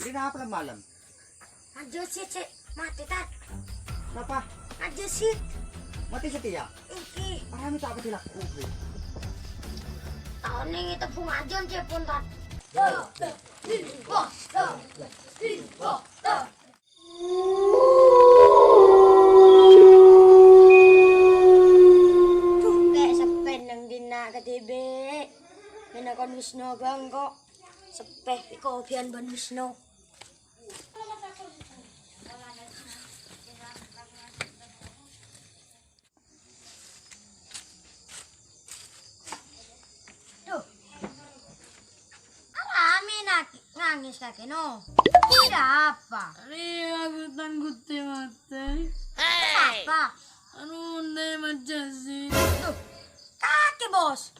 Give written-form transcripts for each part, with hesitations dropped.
Ini apa malam? JESID sih mati tat. Kenapa? JESID. Mati setia? Iki. Parah minta apa dilakukan? Tahun ini tepung aja cepun tat. Tuh kayak sepen nang dina KTB. Menakon Wisnu bang kok. Sepeh kopian ban Wisnu. Nangis kakek no. Tidak apa. Aku takut mati. Apa? Anu ndai majasi. Tuh, kakek bos.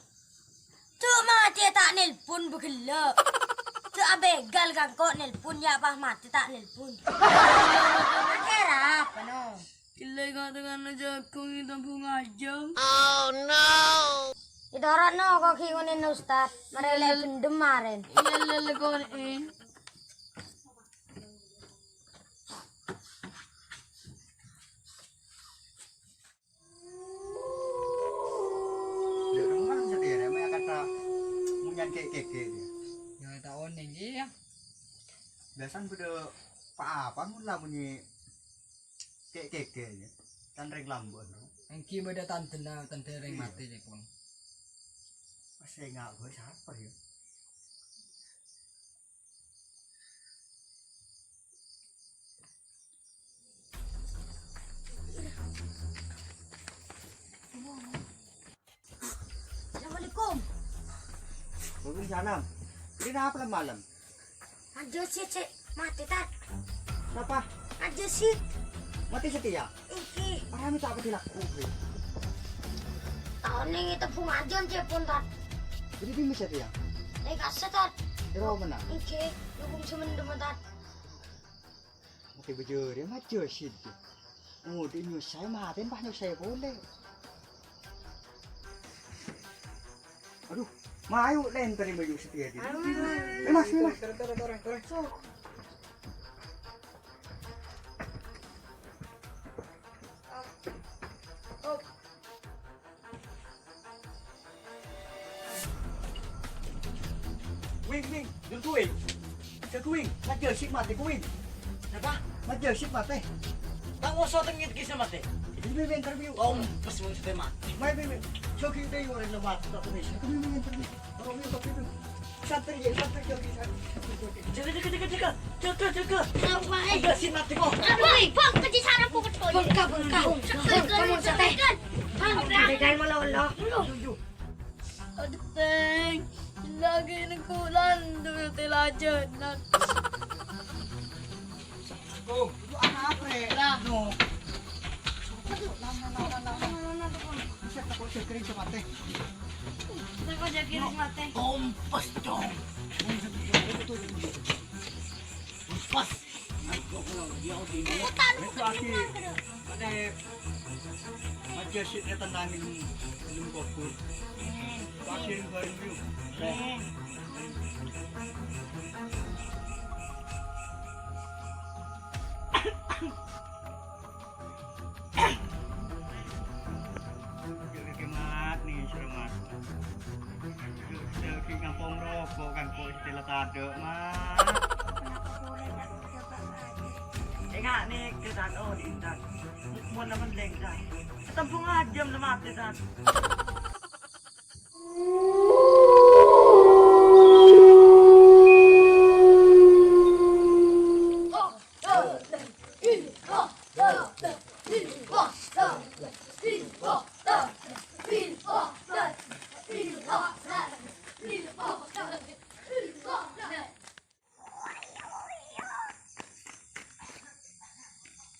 Tuh mati tak nelpon begila. Tuh abegal kan kok nelpon ya apa mati tak nelpon. Kakek apa no? Kilai katakan aja aku kita bunga aja. Idorat no kok kingunin Ustad. Merelek bendem maren. Iya lele konin. Di rumah sendiri, mereka kata munyan keke dia. Ya tahun ini ya. Biasanya udah apa mula bunyi keke ya. Kan ring lambun. Engki beda tante ring mati deh pun. Saya nggak gue siapa ya? Assalamualaikum. Waalaikumsalam. Ini apa malam? JESID sih mati tat. Kenapa? JESID. Mati setia? Iki. Parah minta apa dilakukan? Tahun ini tepung aja cepun tat. Jadi dia setia? Kasih tat. Kira mana? Iki. Dukung semendem tat. Mati bejur ya mah JESID. Oh, di nyus saya matiin pak nyus saya boleh. Aduh, mayu lain tadi baju setia di. Mas. Turun. Wing, duduk wing. Mas JESID mati wing. Apa? Mas JESID mati. Tak usah tengit kisah mati. Ini interview. Oh, pas mau sudah mati. Mai. So kita yung orang lemat tak tulis. Kami may interview. Orang yung tapi itu. Santai jogi. Jaga. Apa JESID mati kok. Aduh, bang, kerja sana pun kecil. Bengkak. Kamu setekan. Bang, malah. Aduh, teng. Lagi nikulan dulu telajan. Oh, itu anak pre. Lah. No. Siapa kau sekering semate? Aku jadi mati. Kompas dong. Kompas. Aku kalau dia udah Itu aki. Ada majlis ni tenangin belum kokur. Pasir baru. Kemat nih seremat. Sudah kampung rokok kan kok istilah tade mat. Enggak nih kita di intan. Mau naman lengkap. Tampung aja mati dan.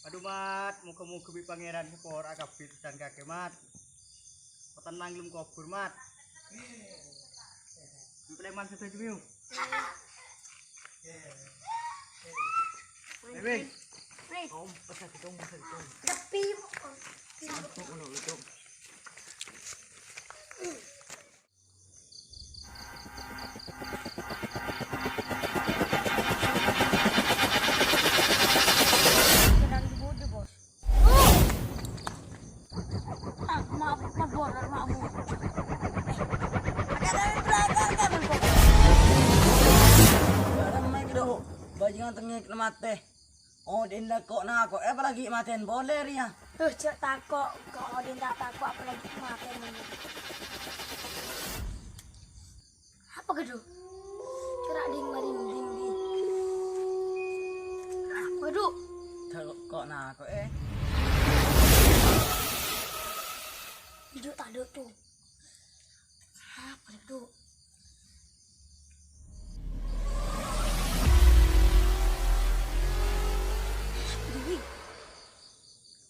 Aduh mat, muka-muka bi pangeran sepor akapit dan kakek mat. Tenang belum kubur mat. Preman setuju miu. Wei. Om, pasal kita Tapi bajingan tengik na mate. Oh, dinda kok na ako. Apalagi maten boleh ya. Tuh, cek takok. Kok Odin tak takok apalagi kemarin ini. Apa gedung? Kerak ding merinding di. Waduh. Kok na ako Hidup tak ada tuh. Apa itu? Dewi.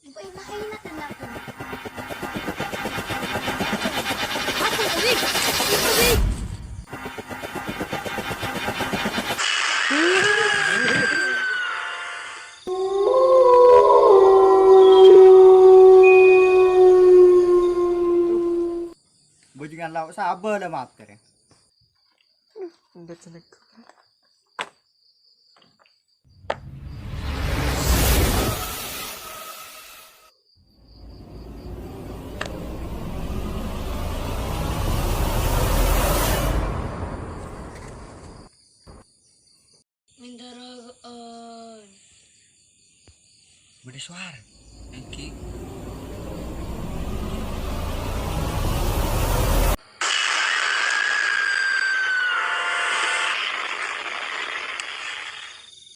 Ibu enak dan aku. Aku Dewi. Dewi. Bajingan lauk sabar dah mater ya. Udah jelek. Minta rogoan. Beri suara. Engki.